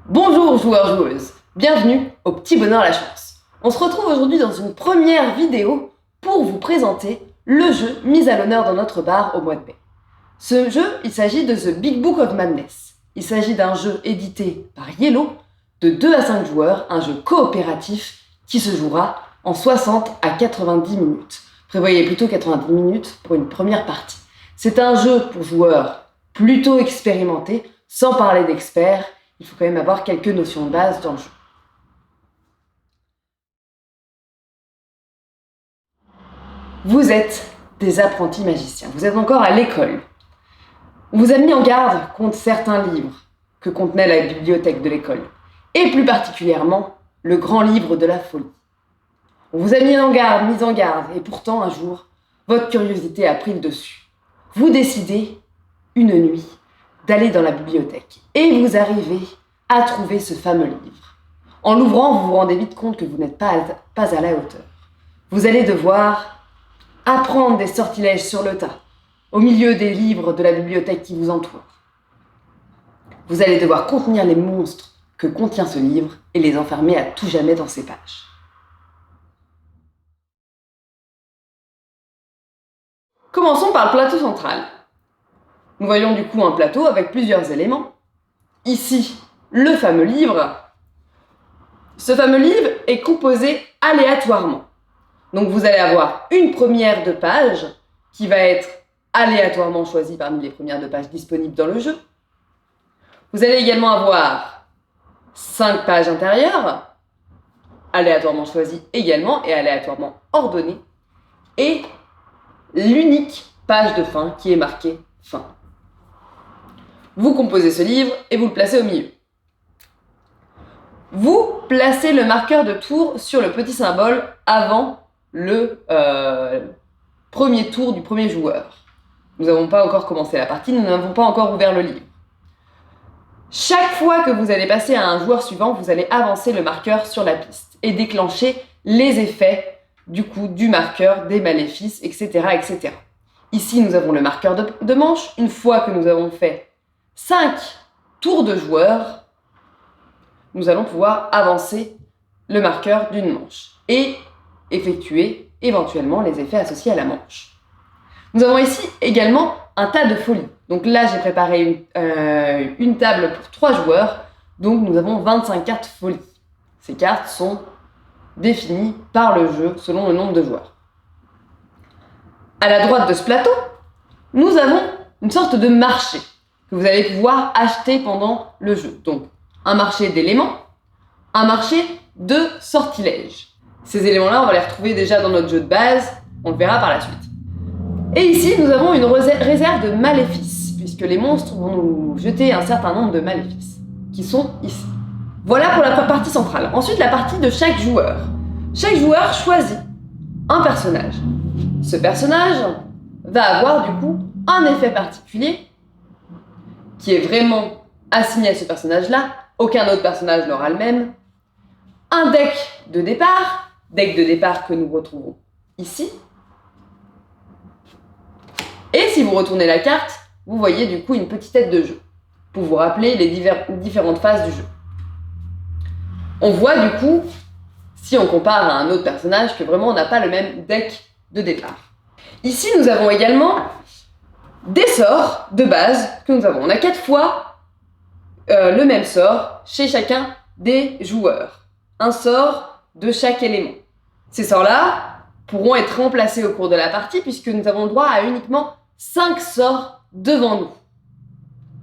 Bonjour joueurs-joueuses, bienvenue au Petit Bonheur la Chance. On se retrouve aujourd'hui dans une première vidéo pour vous présenter le jeu mis à l'honneur dans notre bar au mois de mai. Ce jeu, il s'agit de The Big Book of Madness. Il s'agit d'un jeu édité par Yellow de 2 à 5 joueurs, un jeu coopératif qui se jouera en 60 à 90 minutes. Prévoyez plutôt 90 minutes pour une première partie. C'est un jeu pour joueurs plutôt expérimentés, sans parler d'experts. Il faut quand même avoir quelques notions de base dans le jeu. Vous êtes des apprentis magiciens, vous êtes encore à l'école. On vous a mis en garde contre certains livres que contenait la bibliothèque de l'école, et plus particulièrement le grand livre de la folie. On vous a mis en garde, et pourtant un jour, votre curiosité a pris le dessus. Vous décidez, une nuit, d'aller dans la bibliothèque, et vous arrivez à trouver ce fameux livre. En l'ouvrant, vous vous rendez vite compte que vous n'êtes pas à la hauteur. Vous allez devoir apprendre des sortilèges sur le tas, au milieu des livres de la bibliothèque qui vous entourent. Vous allez devoir contenir les monstres que contient ce livre et les enfermer à tout jamais dans ses pages. Commençons par le plateau central. Nous voyons du coup un plateau avec plusieurs éléments. Ici, le fameux livre. Ce fameux livre est composé aléatoirement. Donc vous allez avoir une première de page qui va être aléatoirement choisie parmi les premières de pages disponibles dans le jeu. Vous allez également avoir 5 pages intérieures, aléatoirement choisies également et aléatoirement ordonnées. Et l'unique page de fin qui est marquée fin. Vous composez ce livre et vous le placez au milieu. Vous placez le marqueur de tour sur le petit symbole avant le premier tour du premier joueur. Nous n'avons pas encore commencé la partie, nous n'avons pas encore ouvert le livre. Chaque fois que vous allez passer à un joueur suivant, vous allez avancer le marqueur sur la piste et déclencher les effets du marqueur, des maléfices, etc., etc. Ici, nous avons le marqueur de manche. Une fois que nous avons fait 5 tours de joueurs, nous allons pouvoir avancer le marqueur d'une manche et effectuer éventuellement les effets associés à la manche. Nous avons ici également un tas de folies. Donc là, j'ai préparé une table pour 3 joueurs, donc nous avons 25 cartes folies. Ces cartes sont définies par le jeu selon le nombre de joueurs. À la droite de ce plateau, nous avons une sorte de marché que vous allez pouvoir acheter pendant le jeu. Donc, un marché d'éléments, un marché de sortilèges. Ces éléments-là, on va les retrouver déjà dans notre jeu de base, on le verra par la suite. Et ici, nous avons une réserve de maléfices, puisque les monstres vont nous jeter un certain nombre de maléfices, qui sont ici. Voilà pour la partie centrale. Ensuite, la partie de chaque joueur. Chaque joueur choisit un personnage. Ce personnage va avoir du coup un effet particulier qui est vraiment assigné à ce personnage-là. Aucun autre personnage n'aura le même. Un deck de départ que nous retrouvons ici. Et si vous retournez la carte, vous voyez du coup une petite tête de jeu pour vous rappeler les différentes phases du jeu. On voit du coup, si on compare à un autre personnage, que vraiment on n'a pas le même deck de départ. Ici, nous avons également des sorts de base que nous avons. On a 4 fois le même sort chez chacun des joueurs. Un sort de chaque élément. Ces sorts-là pourront être remplacés au cours de la partie puisque nous avons le droit à uniquement 5 sorts devant nous.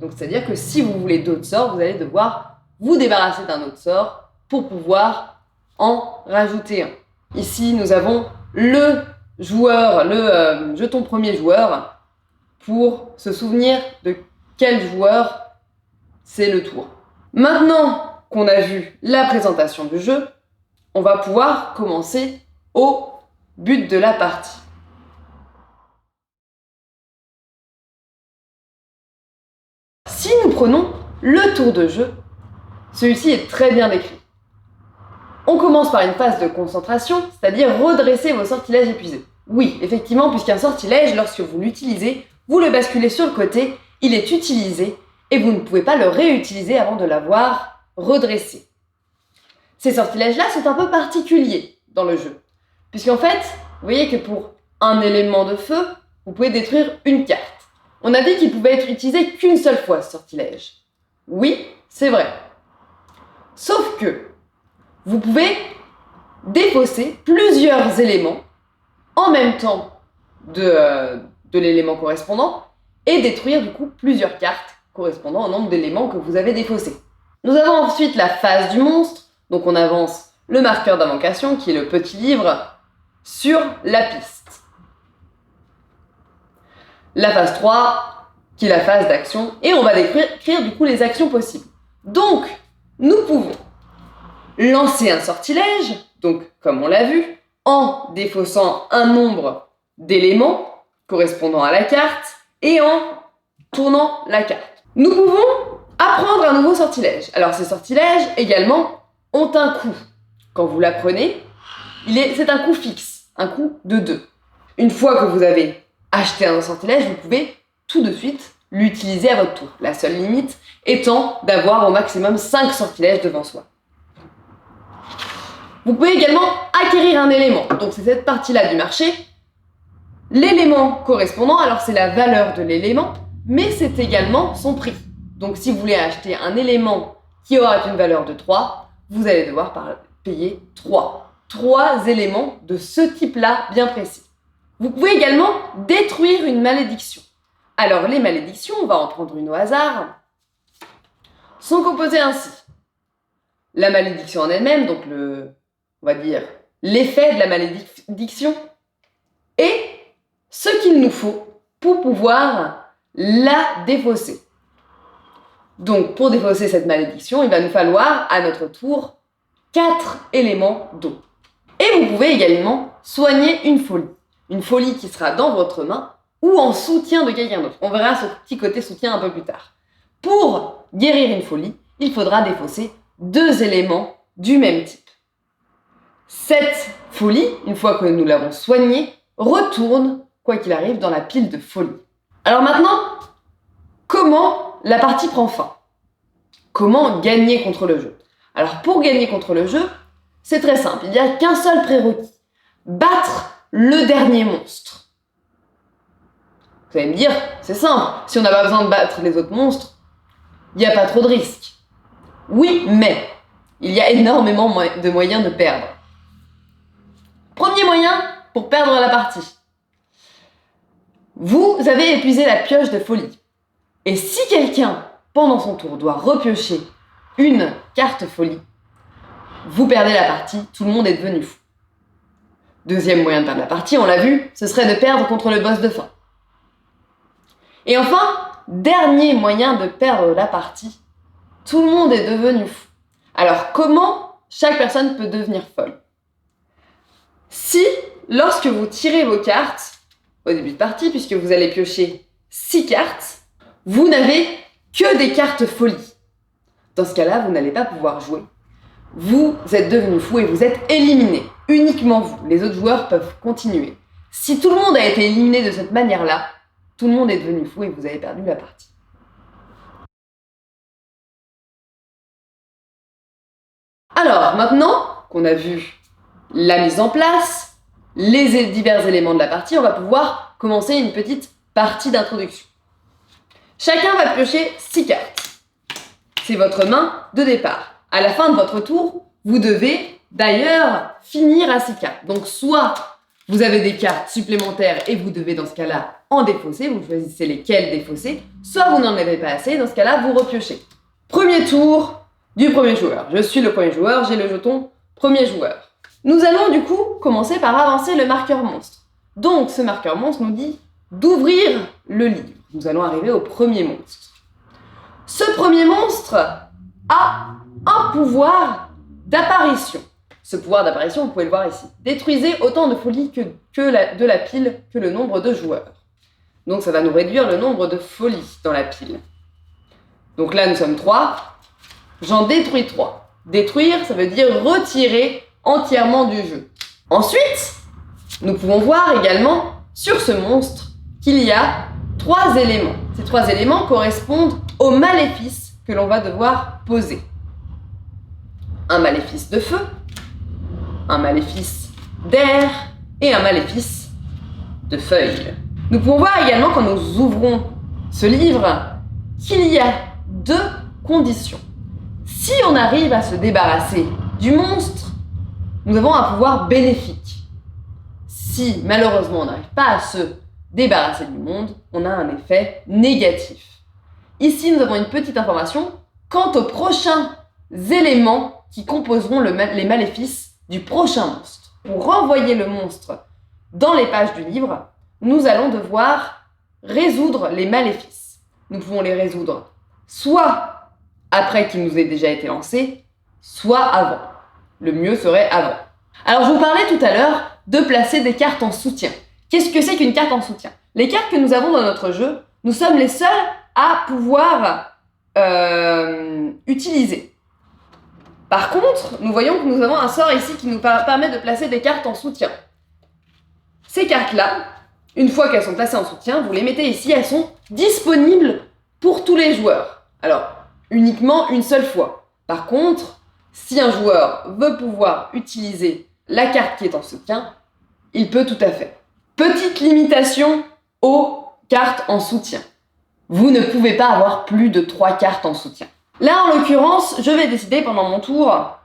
Donc c'est-à-dire que si vous voulez d'autres sorts, vous allez devoir vous débarrasser d'un autre sort pour pouvoir en rajouter un. Ici, nous avons le jeton premier joueur pour se souvenir de quel joueur c'est le tour. Maintenant qu'on a vu la présentation du jeu, on va pouvoir commencer au but de la partie. Si nous prenons le tour de jeu, celui-ci est très bien décrit. On commence par une phase de concentration, c'est-à-dire redresser vos sortilèges épuisés. Oui, effectivement, puisqu'un sortilège, lorsque vous l'utilisez, vous le basculez sur le côté, il est utilisé et vous ne pouvez pas le réutiliser avant de l'avoir redresser. Ces sortilèges-là sont un peu particuliers dans le jeu, puisqu'en fait, vous voyez que pour un élément de feu, vous pouvez détruire une carte. On a dit qu'il pouvait être utilisé qu'une seule fois, ce sortilège. Oui, c'est vrai. Sauf que vous pouvez défausser plusieurs éléments en même temps de l'élément correspondant et détruire du coup plusieurs cartes correspondant au nombre d'éléments que vous avez défaussés. Nous avons ensuite la phase du monstre, donc on avance le marqueur d'invocation qui est le petit livre sur la piste. La phase 3 qui est la phase d'action et on va décrire du coup les actions possibles. Donc nous pouvons lancer un sortilège, donc comme on l'a vu, en défaussant un nombre d'éléments correspondant à la carte et en tournant la carte. Nous pouvons apprendre un nouveau sortilège. Alors ces sortilèges également ont un coût. Quand vous l'apprenez, c'est un coût fixe, un coût de 2. Une fois que vous avez acheté un sortilège, vous pouvez tout de suite l'utiliser à votre tour. La seule limite étant d'avoir au maximum 5 sortilèges devant soi. Vous pouvez également acquérir un élément. Donc c'est cette partie-là du marché. L'élément correspondant, alors c'est la valeur de l'élément, mais c'est également son prix. Donc si vous voulez acheter un élément qui aura une valeur de 3, vous allez devoir payer 3. 3 éléments de ce type-là bien précis. Vous pouvez également détruire une malédiction. Alors les malédictions, on va en prendre une au hasard, sont composées ainsi. La malédiction en elle-même, donc on va dire l'effet de la malédiction, et ce qu'il nous faut pour pouvoir la défausser. Donc pour défausser cette malédiction, il va nous falloir à notre tour 4 éléments d'eau. Et vous pouvez également soigner une folie. Une folie qui sera dans votre main ou en soutien de quelqu'un d'autre. On verra ce petit côté soutien un peu plus tard. Pour guérir une folie, il faudra défausser 2 éléments du même type. Cette folie, une fois que nous l'avons soignée, retourne, quoi qu'il arrive, dans la pile de folie. Alors maintenant, comment la partie prend fin? Comment gagner contre le jeu? Alors pour gagner contre le jeu, c'est très simple, il n'y a qu'un seul prérequis. Battre le dernier monstre. Vous allez me dire, c'est simple, si on n'a pas besoin de battre les autres monstres, il n'y a pas trop de risques. Oui, mais il y a énormément de moyens de perdre. Premier moyen pour perdre la partie. Vous avez épuisé la pioche de folie. Et si quelqu'un, pendant son tour, doit repiocher une carte folie, vous perdez la partie, tout le monde est devenu fou. Deuxième moyen de perdre la partie, on l'a vu, ce serait de perdre contre le boss de fin. Et enfin, dernier moyen de perdre la partie, tout le monde est devenu fou. Alors comment chaque personne peut devenir folle? Si, lorsque vous tirez vos cartes, au début de partie, puisque vous allez piocher 6 cartes, vous n'avez que des cartes folie. Dans ce cas-là, vous n'allez pas pouvoir jouer. Vous êtes devenu fou et vous êtes éliminé. Uniquement vous. Les autres joueurs peuvent continuer. Si tout le monde a été éliminé de cette manière-là, tout le monde est devenu fou et vous avez perdu la partie. Alors, maintenant qu'on a vu la mise en place, les divers éléments de la partie, on va pouvoir commencer une petite partie d'introduction. Chacun va piocher 6 cartes. C'est votre main de départ. À la fin de votre tour, vous devez d'ailleurs finir à 6 cartes. Donc soit vous avez des cartes supplémentaires et vous devez dans ce cas-là en défausser, vous choisissez lesquelles défausser, soit vous n'en avez pas assez, dans ce cas-là vous repiochez. Premier tour du premier joueur. Je suis le premier joueur, j'ai le jeton premier joueur. Nous allons du coup commencer par avancer le marqueur monstre. Donc ce marqueur monstre nous dit d'ouvrir le livre. Nous allons arriver au premier monstre. Ce premier monstre a un pouvoir d'apparition. Ce pouvoir d'apparition, vous pouvez le voir ici. Détruisez autant de folies de la pile que le nombre de joueurs. Donc ça va nous réduire le nombre de folies dans la pile. Donc là nous sommes 3. J'en détruis 3. Détruire, ça veut dire retirer entièrement du jeu. Ensuite, nous pouvons voir également sur ce monstre qu'il y a 3 éléments. Ces 3 éléments correspondent aux maléfices que l'on va devoir poser. un maléfice de feu, un maléfice d'air et un maléfice de feuilles. Nous pouvons voir également quand nous ouvrons ce livre qu'il y a deux conditions. Si on arrive à se débarrasser du monstre, nous avons un pouvoir bénéfique. Si malheureusement on n'arrive pas à se débarrasser du monde, on a un effet négatif. Ici, nous avons une petite information quant aux prochains éléments qui composeront les maléfices du prochain monstre. Pour renvoyer le monstre dans les pages du livre, nous allons devoir résoudre les maléfices. Nous pouvons les résoudre soit après qu'il nous ait déjà été lancé, soit avant. Le mieux serait avant. Alors, je vous parlais tout à l'heure de placer des cartes en soutien. Qu'est-ce que c'est qu'une carte en soutien? Les cartes que nous avons dans notre jeu, nous sommes les seuls à pouvoir utiliser. Par contre, nous voyons que nous avons un sort ici qui nous permet de placer des cartes en soutien. Ces cartes-là, une fois qu'elles sont placées en soutien, vous les mettez ici, elles sont disponibles pour tous les joueurs. Alors, uniquement une seule fois. Par contre, si un joueur veut pouvoir utiliser la carte qui est en soutien, il peut tout à fait. Petite limitation aux cartes en soutien. Vous ne pouvez pas avoir plus de 3 cartes en soutien. Là, en l'occurrence, je vais décider pendant mon tour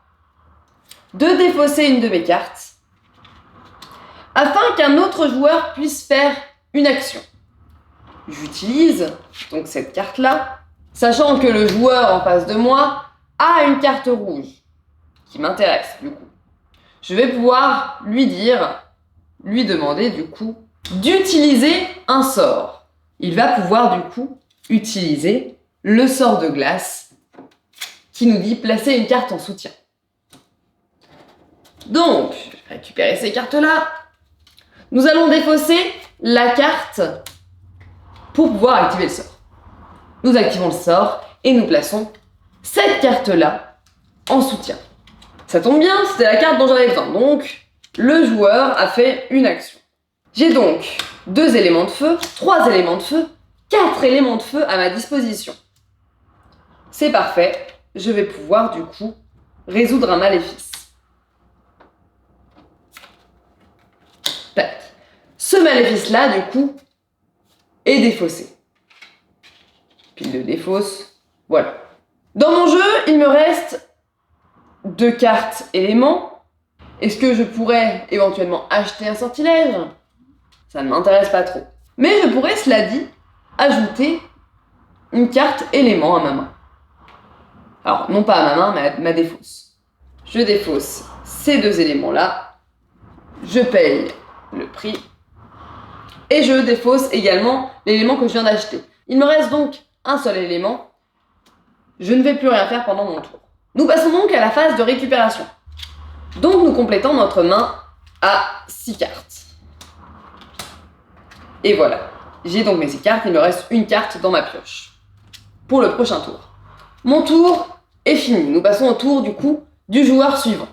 de défausser une de mes cartes afin qu'un autre joueur puisse faire une action. J'utilise donc cette carte-là, sachant que le joueur en face de moi a une carte rouge qui m'intéresse du coup. Je vais pouvoir lui demander du coup d'utiliser un sort. Il va pouvoir du coup utiliser le sort de glace qui nous dit placer une carte en soutien. Donc, je vais récupérer ces cartes-là. Nous allons défausser la carte pour pouvoir activer le sort. Nous activons le sort et nous plaçons cette carte-là en soutien. Ça tombe bien, c'était la carte dont j'avais besoin. Donc, le joueur a fait une action. J'ai donc 2 éléments de feu, 3 éléments de feu, 4 éléments de feu à ma disposition. C'est parfait. Je vais pouvoir du coup résoudre un maléfice. Tac. Ce maléfice-là, du coup, est défaussé. Puis il le défausse. Voilà. Dans mon jeu, il me reste 2 cartes éléments. Est-ce que je pourrais éventuellement acheter un sortilège? Ça ne m'intéresse pas trop. Mais je pourrais, cela dit, ajouter une carte élément à ma main. Alors, non pas à ma main, mais à ma défausse. Je défausse ces 2 éléments-là. Je paye le prix. Et je défausse également l'élément que je viens d'acheter. Il me reste donc un seul élément. Je ne vais plus rien faire pendant mon tour. Nous passons donc à la phase de récupération. Donc nous complétons notre main à 6 cartes. Et voilà. J'ai donc mes 6 cartes, il me reste une carte dans ma pioche. Pour le prochain tour. Mon tour est fini. Nous passons au tour du coup du joueur suivant.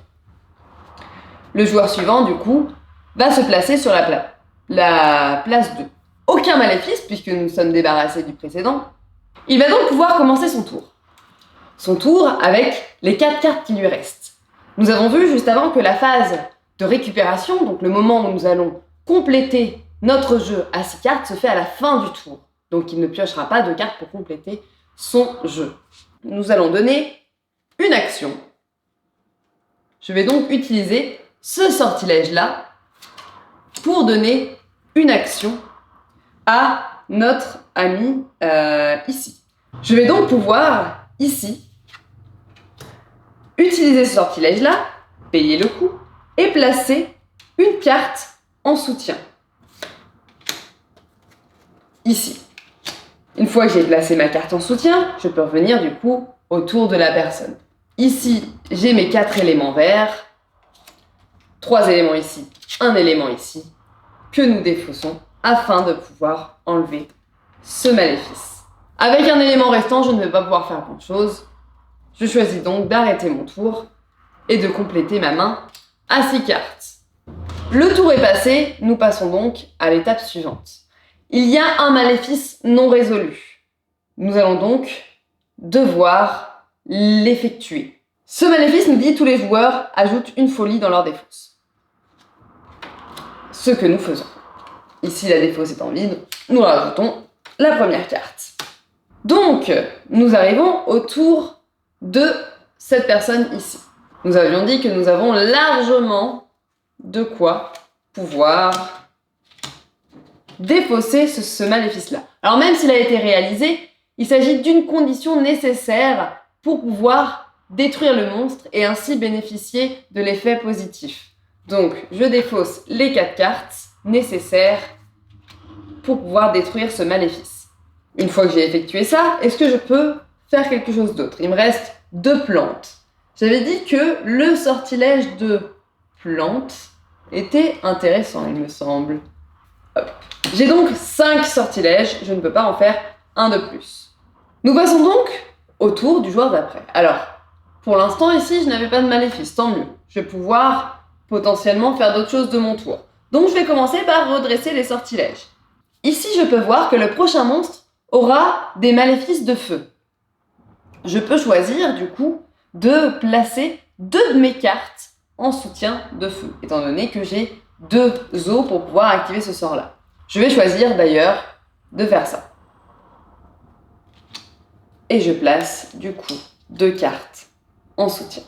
Le joueur suivant du coup va se placer sur la place 2. Aucun maléfice puisque nous sommes débarrassés du précédent. Il va donc pouvoir commencer son tour. Son tour avec les 4 cartes qui lui restent. Nous avons vu juste avant que la phase de récupération, donc le moment où nous allons compléter notre jeu à 6 cartes, se fait à la fin du tour. Donc il ne piochera pas de cartes pour compléter son jeu. Nous allons donner une action. Je vais donc utiliser ce sortilège-là pour donner une action à notre ami ici. Je vais donc pouvoir, ici, utiliser ce sortilège-là, payer le coût, et placer une carte en soutien. Ici. Une fois que j'ai placé ma carte en soutien, je peux revenir du coup autour de la personne. Ici, j'ai mes 4 éléments verts, 3 éléments ici, 1 élément ici, que nous défaussons afin de pouvoir enlever ce maléfice. Avec un élément restant, je ne vais pas pouvoir faire grand-chose. Je choisis donc d'arrêter mon tour et de compléter ma main à 6 cartes. Le tour est passé, nous passons donc à l'étape suivante. Il y a un maléfice non résolu. Nous allons donc devoir l'effectuer. Ce maléfice nous dit tous les joueurs ajoutent une folie dans leur défausse. Ce que nous faisons. Ici, la défausse étant vide, nous rajoutons la première carte. Donc, nous arrivons au tour de cette personne ici. Nous avions dit que nous avons largement de quoi pouvoir défausser ce maléfice-là. Alors même s'il a été réalisé, il s'agit d'une condition nécessaire pour pouvoir détruire le monstre et ainsi bénéficier de l'effet positif. Donc, je défausse les 4 cartes nécessaires pour pouvoir détruire ce maléfice. Une fois que j'ai effectué ça, est-ce que je peux faire quelque chose d'autre? Il me reste 2 plantes. J'avais dit que le sortilège de plantes était intéressant, il me semble. Hop. J'ai donc 5 sortilèges, je ne peux pas en faire un de plus. Nous passons donc au tour du joueur d'après. Alors, pour l'instant ici, je n'avais pas de maléfice, tant mieux. Je vais pouvoir potentiellement faire d'autres choses de mon tour. Donc je vais commencer par redresser les sortilèges. Ici, je peux voir que le prochain monstre aura des maléfices de feu. Je peux choisir du coup de placer 2 de mes cartes en soutien de feu, étant donné que j'ai 2 os pour pouvoir activer ce sort-là. Je vais choisir d'ailleurs de faire ça. Et je place du coup 2 cartes en soutien.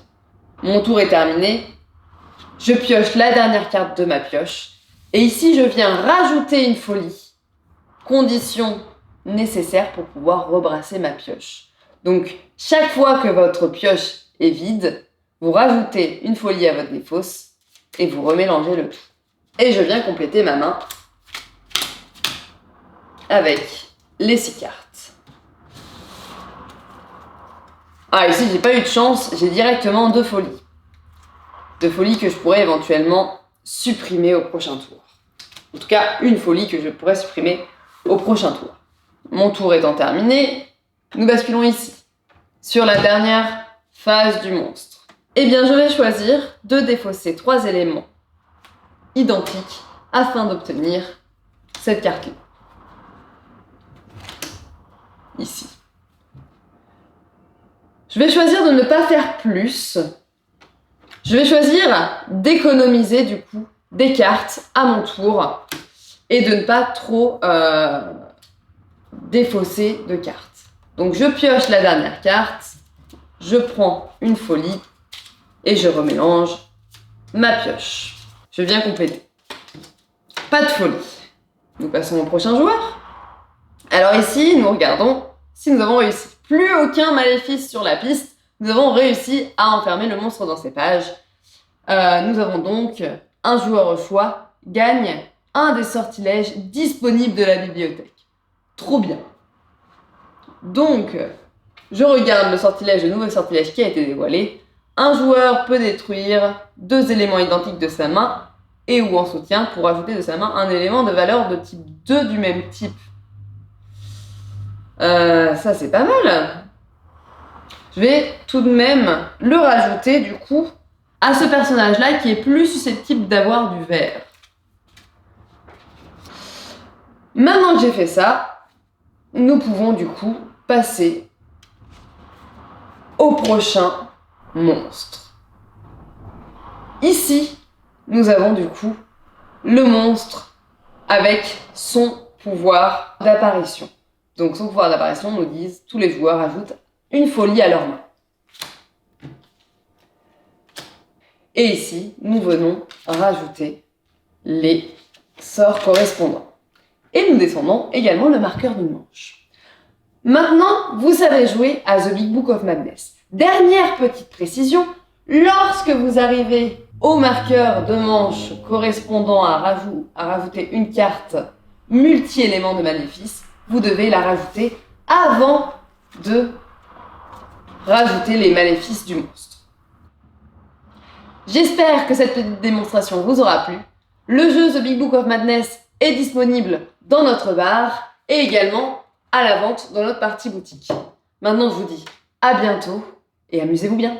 Mon tour est terminé. Je pioche la dernière carte de ma pioche. Et ici, je viens rajouter une folie. Condition nécessaire pour pouvoir rebrasser ma pioche. Donc, chaque fois que votre pioche est vide, vous rajoutez une folie à votre défausse et vous remélangez le tout. Et je viens compléter ma main avec les 6 cartes. Ah, ici, j'ai pas eu de chance, j'ai directement 2 folies. 2 folies que je pourrais éventuellement supprimer au prochain tour. En tout cas, une folie que je pourrais supprimer au prochain tour. Mon tour étant terminé, nous basculons ici, sur la dernière phase du monstre. Eh bien, je vais choisir de défausser 3 éléments identiques afin d'obtenir cette carte-là. Ici. Je vais choisir de ne pas faire plus. Je vais choisir d'économiser du coup des cartes à mon tour et de ne pas trop défausser de cartes. Donc je pioche la dernière carte, je prends une folie et je remélange ma pioche. Je viens compléter. Pas de folie. Nous passons au prochain joueur. Alors ici, nous regardons si nous avons réussi. Plus aucun maléfice sur la piste, nous avons réussi à enfermer le monstre dans ses pages. Nous avons donc un joueur au choix gagne un des sortilèges disponibles de la bibliothèque. Trop bien. Donc, je regarde le nouveau sortilège qui a été dévoilé. Un joueur peut détruire 2 éléments identiques de sa main et ou en soutien pour ajouter de sa main un élément de valeur de type 2 du même type. Ça c'est pas mal. Je vais tout de même le rajouter du coup à ce personnage-là qui est plus susceptible d'avoir du vert. Maintenant que j'ai fait ça, nous pouvons du coup passer au prochain monstre. Ici, nous avons du coup le monstre avec son pouvoir d'apparition. Donc son pouvoir d'apparition nous dit tous les joueurs ajoutent une folie à leur main. Et ici, nous venons rajouter les sorts correspondants. Et nous descendons également le marqueur d'une manche. Maintenant, vous savez jouer à The Big Book of Madness. Dernière petite précision, lorsque vous arrivez au marqueur de manche correspondant à rajouter une carte multi-élément de maléfice, vous devez la rajouter avant de rajouter les maléfices du monstre. J'espère que cette petite démonstration vous aura plu. Le jeu The Big Book of Madness est disponible dans notre bar et également à la vente dans notre partie boutique. Maintenant, je vous dis à bientôt et amusez-vous bien.